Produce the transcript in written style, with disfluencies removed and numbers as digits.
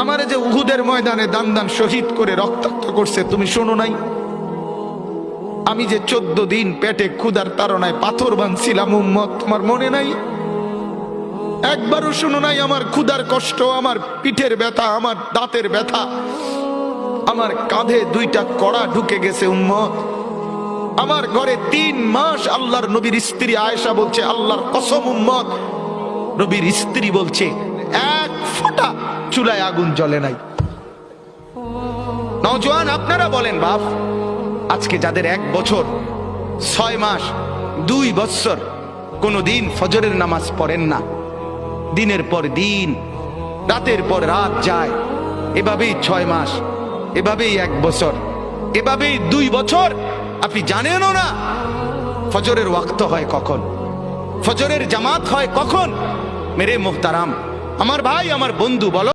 আমারে যে উহুদের ময়দানে দান দান শহীদ করে রক্তাক্ত করছে তুমি শোনো নাই? আমি যে 14 দিন পেটে ক্ষুধার তাড়নায় পাথর বাঁধছিলাম উম্মত, তোমার মনে নাই? একবারও শুনো নাই আমার ক্ষুধার কষ্ট, আমার পিঠের ব্যথা, আমার দাঁতের ব্যথা, আমার কাঁধে 2টা কড়া ঢুকে গেছে উম্মত। আমার ঘরে 3 মাস আল্লাহর নবীর স্ত্রী আয়েশা বলছে, আল্লাহর কসম উম্মত, নবীর স্ত্রী বলছে এক ফোঁটা চুলায় আগুন জ্বলে নাই। নওজোয়ান আপনারা বলেন বাপ, আজকে যাদের 1 বছর 6 মাস 2 বছর কোনদিন ফজরের নামাজ পড়েন না, দিনের পর দিন রাতের পর রাত যায়, এভাবেই 6 মাস, এভাবেই 1 বছর, এভাবেই 2 বছর, আপনি জানেনও না ফজরের ওয়াক্ত হয় কখন, ফজরের জামাত হয় কখন। মেরে মুহতারাম, আমার ভাই, আমার বন্ধু, বলো